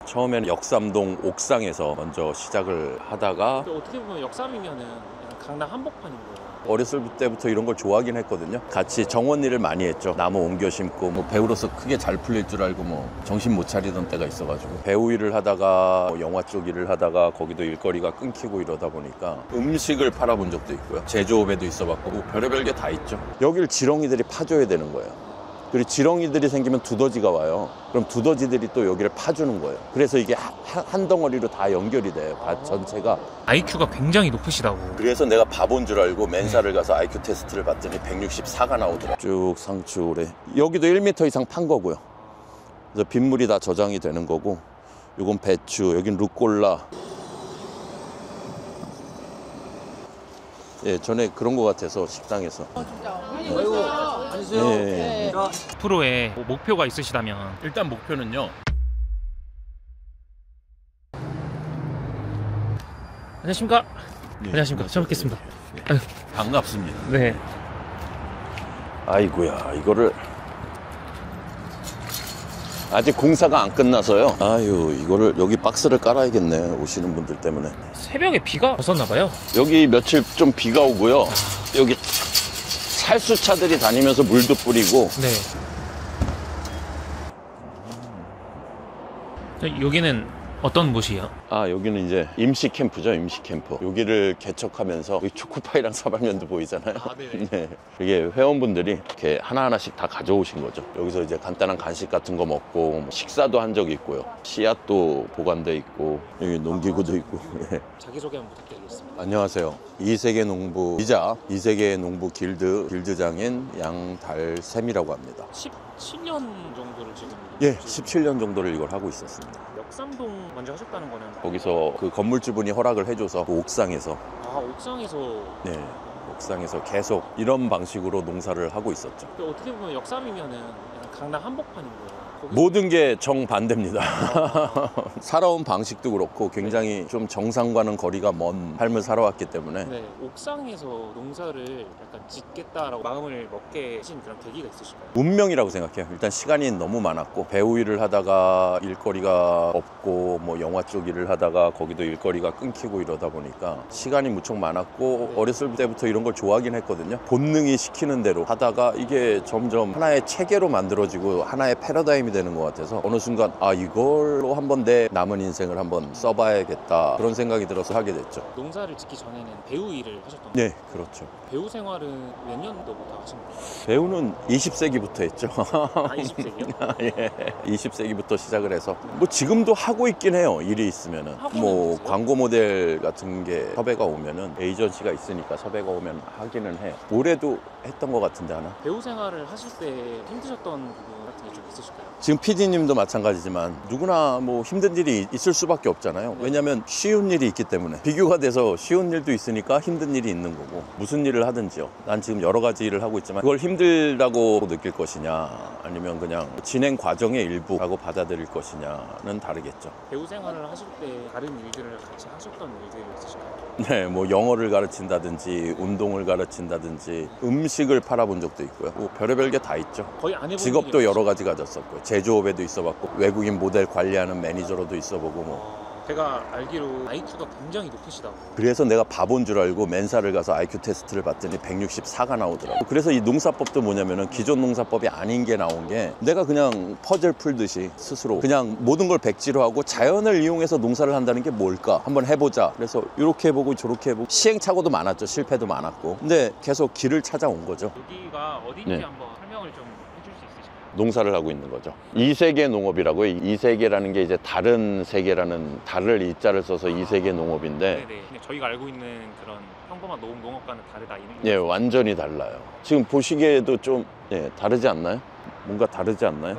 처음에는 역삼동 옥상에서 먼저 시작을 하다가 어떻게 보면 역삼이면은 강남 한복판인 거예요. 어렸을 때부터 이런 걸 좋아하긴 했거든요. 같이 정원 일을 많이 했죠. 나무 옮겨 심고 뭐 배우로서 크게 잘 풀릴 줄 알고 뭐 정신 못 차리던 때가 있어가지고 배우 일을 하다가 뭐 영화 쪽 일을 하다가 거기도 일거리가 끊기고 이러다 보니까 음식을 팔아본 적도 있고요. 제조업에도 있어봤고 뭐 별의별 게 다 있죠. 여길 지렁이들이 파줘야 되는 거예요. 그리고 지렁이들이 생기면 두더지가 와요. 그럼 두더지들이 또 여기를 파주는 거예요. 그래서 이게 한 덩어리로 다 연결이 돼요. 밭 전체가. IQ가 굉장히 높으시다고. 그래서 내가 바본 줄 알고 맨사를 가서 IQ 테스트를 봤더니 164가 나오더라고요. 쭉 상추래. 여기도 1m 이상 판 거고요. 그래서 빗물이 다 저장이 되는 거고, 요건 배추, 여긴 루꼴라. 예, 전에 그런 거 같아서 식당에서. 진짜. 아이고, 안녕하세요. 예. 앞으로의 목표가 있으시다면. 일단 목표는요. 안녕하십니까? 네, 안녕하십니까? 처음 뵙겠습니다. 반갑습니다. 네. 아이고야, 이거를 아직 공사가 안 끝나서요. 아유, 이거를 여기 박스를 깔아야겠네. 오시는 분들 때문에. 새벽에 비가 왔었나 봐요. 여기 며칠 좀 비가 오고요. 여기 살수차들이 다니면서 물도 뿌리고. 네. 여기는 어떤 곳이에요? 아, 여기는 이제 임시 캠프죠. 임시 캠프. 여기를 개척하면서 여기 초코파이랑 사발면도 보이잖아요. 아, 네네. 네. 이게 회원분들이 이렇게 하나하나씩 다 가져오신 거죠. 여기서 이제 간단한 간식 같은 거 먹고 식사도 한 적이 있고요. 씨앗도 보관돼 있고 여기 농기구도 있고. 예. 자기소개 한번 부탁드리겠습니다. 안녕하세요. 이세계 농부이자 이세계 농부 길드장인 양달샘이라고 합니다. 17년 정도를 지금. 예, 17년 정도를 이걸 하고 있었습니다. 역삼동 먼저 하셨다는 거는. 거기서 그 건물주분이 허락을 해줘서 그 옥상에서 아, 옥상에서. 네, 옥상에서 계속 이런 방식으로 농사를 하고 있었죠. 어떻게 보면 역삼이면은 강남 한복판인 거예요. 모든 게 정반대입니다. 살아온 방식도 그렇고 굉장히 좀 정상과는 거리가 먼 삶을 살아왔기 때문에. 네, 옥상에서 농사를 약간 짓겠다라고 마음을 먹게 하신 그런 계기가 있으실까요? 운명이라고 생각해요. 일단 시간이 너무 많았고 배우 일을 하다가 일거리가 없고 뭐 영화 쪽 일을 하다가 거기도 일거리가 끊기고 이러다 보니까 시간이 무척 많았고 네. 어렸을 때부터 이런 걸 좋아하긴 했거든요. 본능이 시키는 대로 하다가 이게 점점 하나의 체계로 만들어지고 하나의 패러다임이 되는 것 같아서 어느 순간 아, 이걸로 한번 내 남은 인생을 한번 써봐야겠다 그런 생각이 들어서 하게 됐죠. 농사를 짓기 전에는 배우 일을 하셨던 거예요? 네, 그렇죠. 배우 생활은 몇 년도부터 하신 거예요? 배우는 20세기부터 했죠. 아, 20세기요? 예, 20세기부터 시작을 해서 뭐 지금도 하고 있긴 해요. 일이 있으면은 하고는 뭐 있어요? 광고 모델 같은 게 섭외가 오면은 에이전시가 있으니까 섭외가 오면 하기는 해요. 올해도 했던 것 같은데 하나. 배우 생활을 하실 때 힘드셨던 부분 같은 게 좀 있으실까요? 지금 PD님도 마찬가지지만 누구나 뭐 힘든 일이 있을 수밖에 없잖아요. 왜냐하면 쉬운 일이 있기 때문에 비교가 돼서 쉬운 일도 있으니까 힘든 일이 있는 거고 무슨 일을 하든지요. 난 지금 여러 가지 일을 하고 있지만 그걸 힘들다고 느낄 것이냐 아니면 그냥 진행 과정의 일부라고 받아들일 것이냐는 다르겠죠. 배우 생활을 하실 때 다른 일들을 같이 하셨던 일들이 있으실까요? 네, 뭐 영어를 가르친다든지 운동을 가르친다든지 음식을 팔아본 적도 있고요. 뭐 별의별 게 다 있죠. 거의 안 해본 직업도 일이 여러 가지 가졌었고 제조업에도 있어봤고 외국인 모델 관리하는 매니저로도 있어보고 뭐. 제가 알기로 IQ가 굉장히 높으시다고. 그래서 내가 바본 줄 알고 맨사를 가서 IQ 테스트를 봤더니 164가 나오더라고요. 그래서 이 농사법도 뭐냐면은 기존 농사법이 아닌 게 나온 게 내가 그냥 퍼즐 풀듯이 스스로 그냥 모든 걸 백지로 하고 자연을 이용해서 농사를 한다는 게 뭘까 한번 해보자. 그래서 이렇게 해보고 저렇게 해보고 시행착오도 많았죠. 실패도 많았고. 근데 계속 길을 찾아온 거죠. 여기가 어딘지 네. 한번 설명을 좀 해줄 수 있으실까요? 농사를 하고 있는 거죠. 이세계 농업이라고요. 이세계라는 게 이제 다른 세계라는 달을 이자를 써서 이세계 농업인데 네네. 근데 저희가 알고 있는 그런 평범한 농업과는 다르다 이런. 예, 완전히 달라요. 지금 보시기에도 좀 다르지 않나요? 뭔가 다르지 않나요?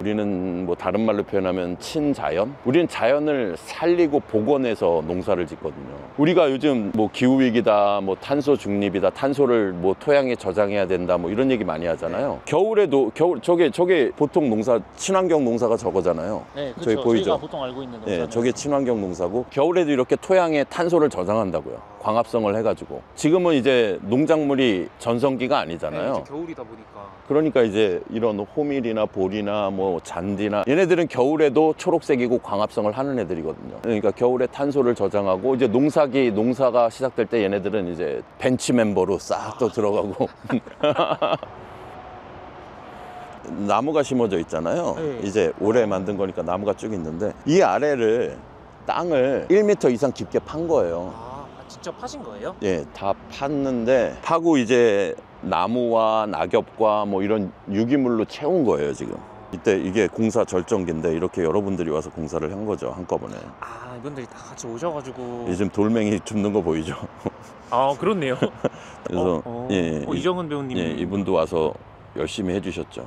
우리는 뭐 다른 말로 표현하면 친자연? 우리는 자연을 살리고 복원해서 농사를 짓거든요. 우리가 요즘 뭐 기후위기다, 뭐 탄소 중립이다, 탄소를 뭐 토양에 저장해야 된다, 뭐 이런 얘기 많이 하잖아요. 겨울에도, 저게 보통 농사, 친환경 농사가 저거잖아요. 네, 저기 그렇죠. 보이죠? 저희가 보통 알고 있는 농사는. 네, 저게 친환경 농사고 겨울에도 이렇게 토양에 탄소를 저장한다고요. 광합성을 해가지고. 지금은 이제 농작물이 전성기가 네, 아니잖아요. 이제 겨울이다 보니까. 그러니까 이제 이런 호밀이나 보리나 뭐 뭐 잔디나 얘네들은 겨울에도 초록색이고 광합성을 하는 애들이거든요. 그러니까 겨울에 탄소를 저장하고 이제 농사가 시작될 때 얘네들은 이제 벤치 멤버로 싹 또 들어가고 나무가 심어져 있잖아요. 네. 이제 올해 만든 거니까 나무가 쭉 있는데 이 아래를 땅을 1m 이상 깊게 판 거예요. 직접 파신 거예요? 예, 다 팠는데 파고 이제 나무와 낙엽과 뭐 이런 유기물로 채운 거예요 지금. 이때 이게 공사 절정기인데 이렇게 여러분들이 와서 공사를 한 거죠 한꺼번에. 이분들이 다 같이 오셔가지고. 요즘 돌멩이 줍는 거 보이죠? 그렇네요. 그래서 이정은 배우님. 예, 이분도 와서 열심히 해주셨죠.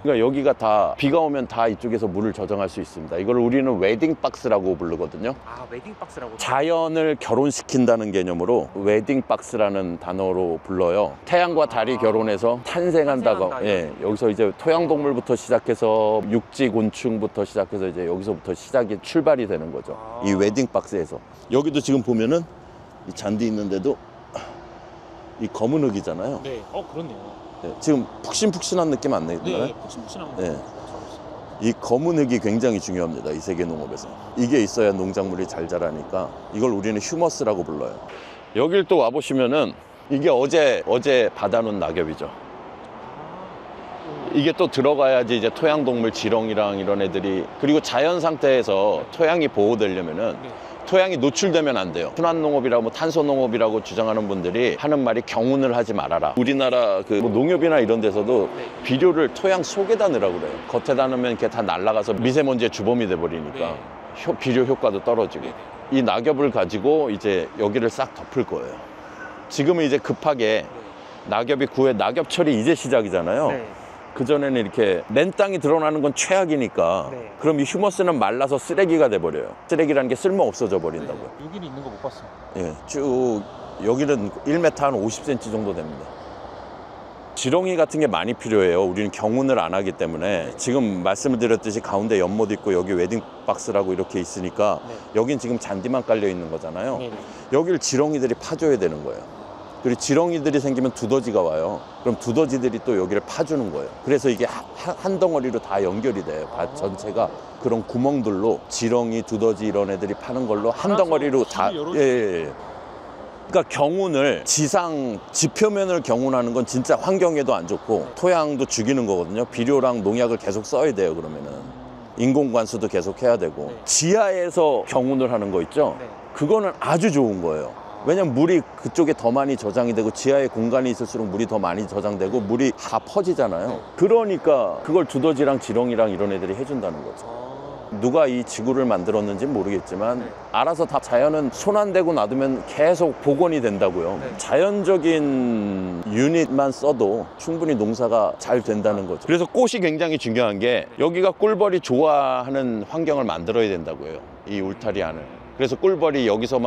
그러니까 여기가 다 비가 오면 다 이쪽에서 물을 저장할 수 있습니다. 이걸 우리는 웨딩 박스라고 부르거든요. 웨딩 박스라고. 자연을 결혼시킨다는 개념으로 웨딩 박스라는 단어로 불러요. 태양과 달이 결혼해서 탄생한다고. 예, 여기서 이제 토양동물부터 시작해서 육지 곤충부터 시작해서 이제 여기서부터 시작이 출발이 되는 거죠. 이 웨딩 박스에서. 여기도 지금 보면은 이 잔디 있는데도 이 검은 흙이잖아요. 네, 그렇네요. 네, 지금 푹신푹신한 느낌 안 내나요? 네, 푹신푹신한 거. 네. 이 검은 흙이 굉장히 중요합니다. 이 세계 농업에서. 이게 있어야 농작물이 잘 자라니까 이걸 우리는 휴머스라고 불러요. 여길 또 와보시면은 이게 어제 받아놓은 낙엽이죠. 이게 또 들어가야지 이제 토양동물 지렁이랑 이런 애들이, 그리고 자연 상태에서 토양이 보호되려면은 토양이 노출되면 안 돼요. 순환농업이라고 뭐 탄소농업이라고 주장하는 분들이 하는 말이 경운을 하지 말아라. 우리나라 그 뭐 농협이나 이런 데서도 비료를 토양 속에다 넣으라고 그래요. 겉에다 넣으면 이렇게 다 날아가서 미세먼지의 주범이 돼버리니까 비료 효과도 떨어지고. 이 낙엽을 가지고 이제 여기를 싹 덮을 거예요. 지금은 이제 급하게 낙엽이 낙엽철이 이제 시작이잖아요. 그전에는 이렇게 맨 땅이 드러나는 건 최악이니까 그럼 이 휴머스는 말라서 쓰레기가 돼버려요. 쓰레기라는 게 쓸모 없어져 버린다고요. 여기는 있는 거 못 봤어요. 예, 쭉 여기는 1m 한 50cm 정도 됩니다. 지렁이 같은 게 많이 필요해요. 우리는 경운을 안 하기 때문에. 지금 말씀을 드렸듯이 가운데 연못 있고 여기 웨딩 박스라고 이렇게 있으니까 여긴 지금 잔디만 깔려 있는 거잖아요. 여기를 지렁이들이 파줘야 되는 거예요. 그리고 지렁이들이 생기면 두더지가 와요. 그럼 두더지들이 또 여기를 파주는 거예요. 그래서 이게 한 덩어리로 다 연결이 돼요. 밭 전체가 그런 구멍들로 지렁이, 두더지 이런 애들이 파는 걸로 한 덩어리로 다. 예. 그러니까 경운을 지표면을 경운하는 건 진짜 환경에도 안 좋고 토양도 죽이는 거거든요. 비료랑 농약을 계속 써야 돼요. 그러면은 인공관수도 계속 해야 되고. 지하에서 경운을 하는 거 있죠. 그거는 아주 좋은 거예요. 왜냐면 물이 그쪽에 더 많이 저장이 되고 지하에 공간이 있을수록 물이 더 많이 저장되고 물이 다 퍼지잖아요. 그러니까 그걸 두더지랑 지렁이랑 이런 애들이 해준다는 거죠. 누가 이 지구를 만들었는지 모르겠지만 알아서 다 자연은 손 안 대고 놔두면 계속 복원이 된다고요. 자연적인 유닛만 써도 충분히 농사가 잘 된다는 거죠. 그래서 꽃이 굉장히 중요한 게 여기가 꿀벌이 좋아하는 환경을 만들어야 된다고요. 이 울타리 안을. 그래서 꿀벌이 여기서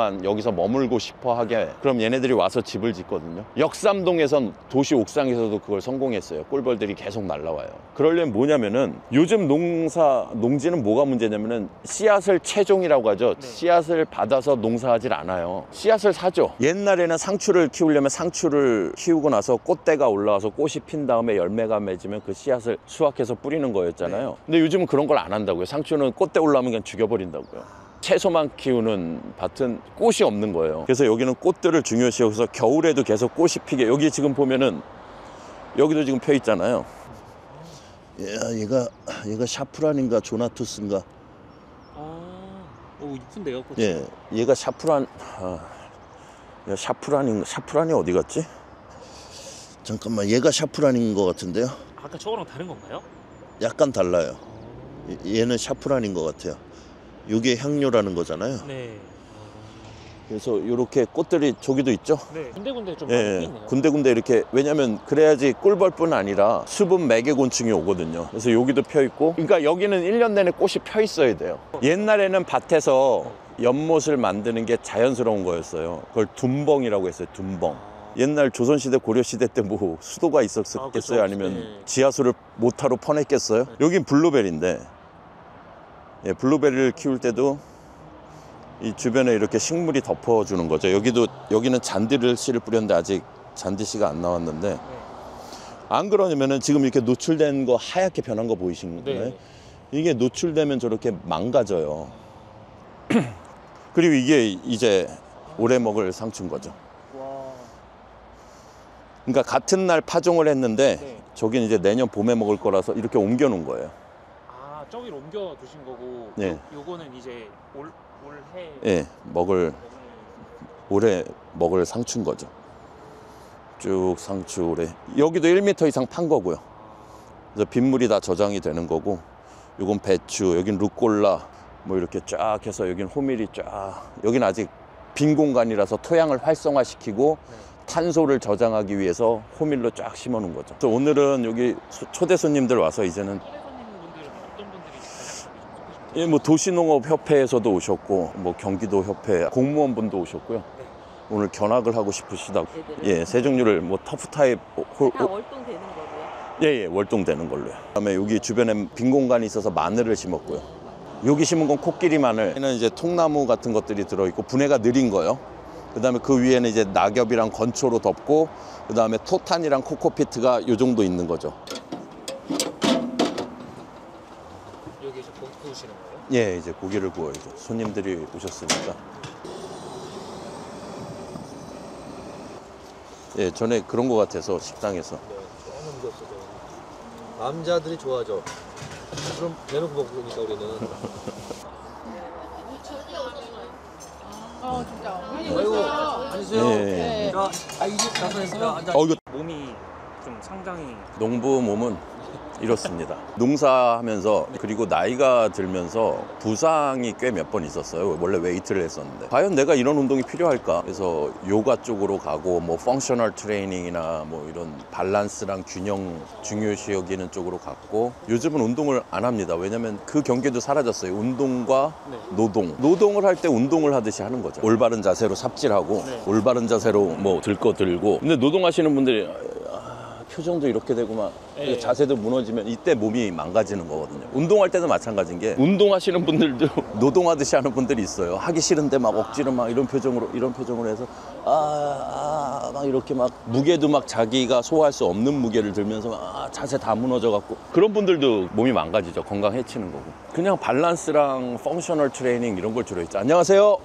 머물고 싶어 하게, 그럼 얘네들이 와서 집을 짓거든요. 역삼동에선 도시 옥상에서도 그걸 성공했어요. 꿀벌들이 계속 날라와요. 그러려면 뭐냐면은 요즘 농지는 뭐가 문제냐면은 씨앗을 채종이라고 하죠. 씨앗을 받아서 농사하질 않아요. 씨앗을 사죠. 옛날에는 상추를 키우려면 상추를 키우고 나서 꽃대가 올라와서 꽃이 핀 다음에 열매가 맺으면 그 씨앗을 수확해서 뿌리는 거였잖아요. 근데 요즘은 그런 걸 안 한다고요. 상추는 꽃대 올라오면 그냥 죽여버린다고요. 채소만 키우는 밭은 꽃이 없는 거예요. 그래서 여기는 꽃들을 중요시 여기서 겨울에도 계속 꽃이 피게. 여기 지금 보면은 여기도 지금 펴 있잖아요. 얘가 샤프란인가 조나투스인가. 이쁜데요, 꽃이. 예, 얘가 샤프란이 어디 갔지? 잠깐만, 얘가 샤프란인 것 같은데요. 아까 저거랑 다른 건가요? 약간 달라요. 얘는 샤프란인 것 같아요. 이게 향료라는 거잖아요. 그래서 이렇게 꽃들이 저기도 있죠. 군데군데 좀 많이 있네요. 군데군데 이렇게, 왜냐면 그래야지 꿀벌뿐 아니라 수분 매개곤충이 오거든요. 그래서 여기도 펴 있고, 그러니까 여기는 1년 내내 꽃이 펴 있어야 돼요. 옛날에는 밭에서 연못을 만드는 게 자연스러운 거였어요. 그걸 둔벙이라고 했어요. 둔벙. 옛날 조선시대 고려시대 때 뭐 수도가 있었겠어요? 아니면 지하수를 모타로 퍼냈겠어요? 여긴 블루베리인데, 블루베리를 키울 때도 이 주변에 이렇게 식물이 덮어주는 거죠. 여기는 잔디를 씨를 뿌렸는데 아직 잔디 씨가 안 나왔는데, 안 그러냐면은 지금 이렇게 노출된 거 하얗게 변한 거 보이시는 거예요? 네. 이게 노출되면 저렇게 망가져요. 그리고 이게 이제 올해 먹을 상추인 거죠. 와. 그러니까 같은 날 파종을 했는데 네. 저긴 이제 내년 봄에 먹을 거라서 이렇게 옮겨 놓은 거예요. 아, 저기로 옮겨 두신 거고. 네. 요거는 이제 올해 예, 올해 먹을 상추인 거죠. 쭉 상추 올해. 여기도 1m 이상 판 거고요. 그래서 빗물이 다 저장이 되는 거고, 요건 배추, 여긴 루꼴라, 뭐 이렇게 쫙 해서 여긴 호밀이 쫙. 여긴 아직 빈 공간이라서 토양을 활성화시키고 네. 탄소를 저장하기 위해서 호밀로 쫙 심어 놓은 거죠. 그래서 오늘은 여기 초대 손님들 와서 이제는 손님분들은 어떤 분들이 가장 많이 예, 뭐 도시농업협회에서도 오셨고, 뭐 경기도협회 공무원분도 오셨고요. 네. 오늘 견학을 하고 싶으시다고. 애들은? 예, 새 종류를 뭐 터프 타입 다 월동되는 거고요. 예, 월동되는 걸로요. 그다음에 여기 주변에 빈 공간이 있어서 마늘을 심었고요. 여기 심은 건 코끼리 마늘. 얘는 이제 통나무 같은 것들이 들어있고 분해가 느린 거요. 그다음에 그 위에는 이제 낙엽이랑 건초로 덮고, 그다음에 토탄이랑 코코피트가 요 정도 있는 거죠. 여기 이제 고기 구우시는 거예요? 예, 이제 고기를 구워야죠. 손님들이 오셨으니까. 예, 전에 그런 거 같아서 식당에서. 네, 조금 게 없어져. 남자들이 좋아하죠. 그럼 대놓고 먹으니까 우리는. 아이고, 앉으세요. 예. 자, 이게 가서니까 앉아. 이거 몸이 좀 상당히 농부 몸은 이렇습니다. 농사하면서 그리고 나이가 들면서 부상이 꽤 몇 번 있었어요. 원래 웨이트를 했었는데 과연 내가 이런 운동이 필요할까? 그래서 요가 쪽으로 가고 뭐 펑셔널 트레이닝이나 뭐 이런 밸런스랑 균형 중요시 여기는 쪽으로 갔고, 요즘은 운동을 안 합니다. 왜냐면 그 경계도 사라졌어요. 운동과 네. 노동을 할 때 운동을 하듯이 하는 거죠. 올바른 자세로 삽질하고 네. 올바른 자세로 뭐 들 거 들고. 근데 노동하시는 분들이 표정도 이렇게 되고 막 네. 자세도 무너지면 이때 몸이 망가지는 거거든요. 운동할 때도 마찬가지인 게, 운동하시는 분들도 노동하듯이 하는 분들이 있어요. 하기 싫은데 막 억지로 막 이런 표정으로 해서 막 이렇게 막 무게도 막 자기가 소화할 수 없는 무게를 들면서 막 자세 다 무너져 갖고, 그런 분들도 몸이 망가지죠. 건강 해치는 거고. 그냥 밸런스랑 펑셔널 트레이닝 이런 걸 주로 했죠. 안녕하세요.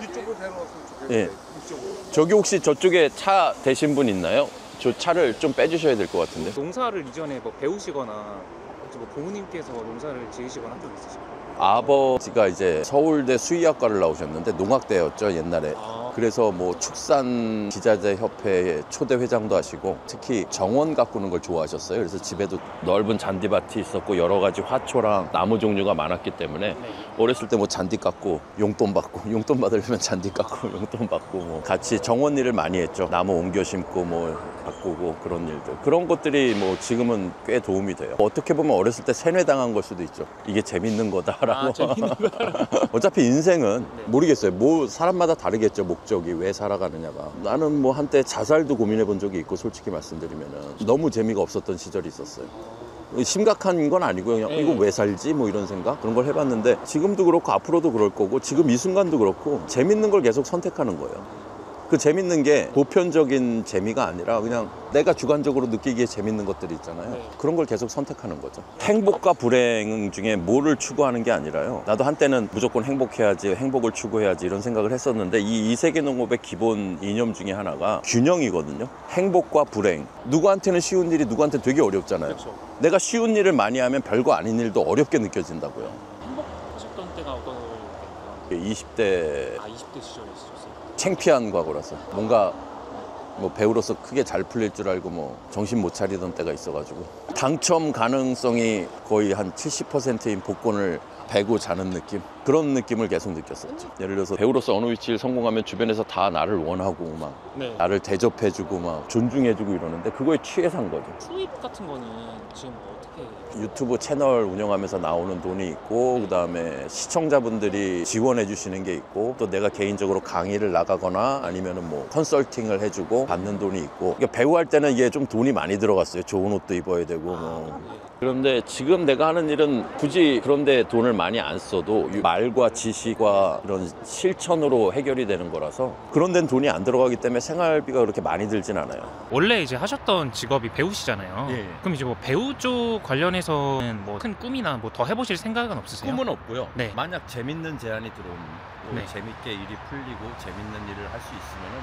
이쪽으로 데려왔으면 좋겠어요. 예. 이쪽으로. 저기 혹시 저쪽에 차 대신 분 있나요? 저 차를 좀 빼주셔야 될 것 같은데. 농사를 이전에 뭐 배우시거나 혹시 뭐 부모님께서 농사를 지으시거나 한 적 있으신가요? 아버지가 이제 서울대 수의학과를 나오셨는데 농학대였죠, 옛날에. 아. 그래서 뭐 축산 기자재 협회의 초대 회장도 하시고, 특히 정원 가꾸는 걸 좋아하셨어요. 그래서 집에도 넓은 잔디밭이 있었고 여러 가지 화초랑 나무 종류가 많았기 때문에 네. 어렸을 때 뭐 잔디 깎고 용돈 받고, 용돈 받으려면 잔디 깎고 용돈 받고, 뭐 같이 정원 일을 많이 했죠. 나무 옮겨 심고 뭐 바꾸고 그런 일들. 그런 것들이 뭐 지금은 꽤 도움이 돼요. 어떻게 보면 어렸을 때 세뇌당한 걸 수도 있죠. 이게 재밌는 거다라고. 아, 재밌는 어차피 인생은 네. 모르겠어요. 뭐 사람마다 다르겠죠. 목적이 왜 살아가느냐가. 나는 뭐 한때 자살도 고민해 본 적이 있고, 솔직히 말씀드리면은 너무 재미가 없었던 시절이 있었어요. 심각한 건 아니고요. 그냥 네. 이거 왜 살지? 뭐 이런 생각? 그런 걸 해봤는데 지금도 그렇고 앞으로도 그럴 거고, 지금 이 순간도 그렇고 재밌는 걸 계속 선택하는 거예요. 그 재밌는 게 보편적인 재미가 아니라 그냥 내가 주관적으로 느끼기에 재밌는 것들이 있잖아요. 네. 그런 걸 계속 선택하는 거죠. 행복과 불행 중에 뭐를 추구하는 게 아니라요. 나도 한때는 무조건 행복해야지, 행복을 추구해야지 이런 생각을 했었는데, 이 세계 농업의 기본 이념 중에 하나가 균형이거든요. 행복과 불행. 누구한테는 쉬운 일이 누구한테는 되게 어렵잖아요. 그렇죠. 내가 쉬운 일을 많이 하면 별거 아닌 일도 어렵게 느껴진다고요. 행복하셨던 때가 어떤 때일까요? 20대 아, 20대 시절이셨어요? 창피한 과거라서 뭔가 뭐 배우로서 크게 잘 풀릴 줄 알고 뭐 정신 못 차리던 때가 있어가지고, 당첨 가능성이 거의 한 70%인 복권을 배고 자는 느낌, 그런 느낌을 계속 느꼈었죠. 예를 들어서 배우로서 어느 위치를 성공하면 주변에서 다 나를 원하고 막 네. 나를 대접해주고 막 존중해주고 이러는데, 그거에 취해 산 거죠. 수입 같은 거는 지금 어떻게 유튜브 채널 운영하면서 나오는 돈이 있고, 그 다음에 시청자분들이 지원해 주시는 게 있고, 또 내가 개인적으로 강의를 나가거나 아니면은 뭐 컨설팅을 해주고 받는 돈이 있고. 그러니까 배우 할 때는 이게 좀 돈이 많이 들어갔어요. 좋은 옷도 입어야 되고 뭐. 그런데 지금 내가 하는 일은 굳이 그런데 돈을 많이 안 써도 말과 지식과 이런 실천으로 해결이 되는 거라서 그런 데는 돈이 안 들어가기 때문에 생활비가 그렇게 많이 들진 않아요. 원래 이제 하셨던 직업이 배우시잖아요. 예. 그럼 이제 뭐 배우 쪽 관련해서는 뭐 큰 꿈이나 뭐 더 해보실 생각은 없으세요? 꿈은 없고요. 네. 만약 재밌는 제안이 들어오면 또 네. 재밌게 일이 풀리고 재밌는 일을 할 수 있으면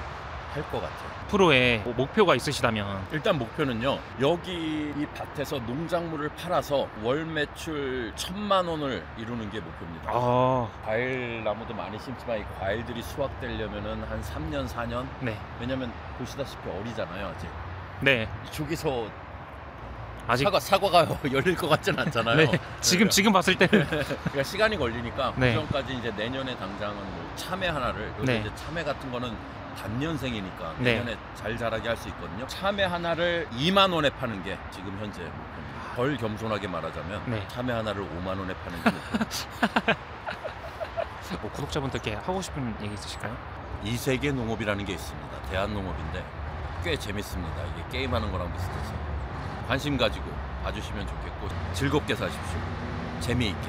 할 것 같아요. 앞으로의 뭐 목표가 있으시다면. 일단 목표는요. 여기 이 밭에서 농작물을 팔아서 월 매출 1,000만 원을 이루는 게 목표입니다. 과일 나무도 많이 심지만 이 과일들이 수확되려면은 한 3년 4년. 네. 왜냐면 보시다시피 어리잖아요 아직. 네. 저기서 아직 사과가 열릴 것 같진 않잖아요. 네. 지금 봤을 때는 그러니까 시간이 걸리니까 네. 그 전까지 이제 내년에 당장은 뭐 참외 하나를 여기 네. 이제 참외 같은 거는 반년생이니까 네. 내년에 잘 자라게 할 수 있거든요. 참외 하나를 2만 원에 파는 게 지금 현재 목표입니다. 덜 겸손하게 말하자면 네. 참외 하나를 5만 원에 파는 게 목표입니다. 뭐 구독자분들께 하고 싶은 얘기 있으실까요? 이 세계 농업이라는 게 있습니다. 대한농업인데 꽤 재밌습니다. 이게 게임하는 거랑 비슷해서 관심 가지고 봐주시면 좋겠고 즐겁게 사십시오. 재미있게.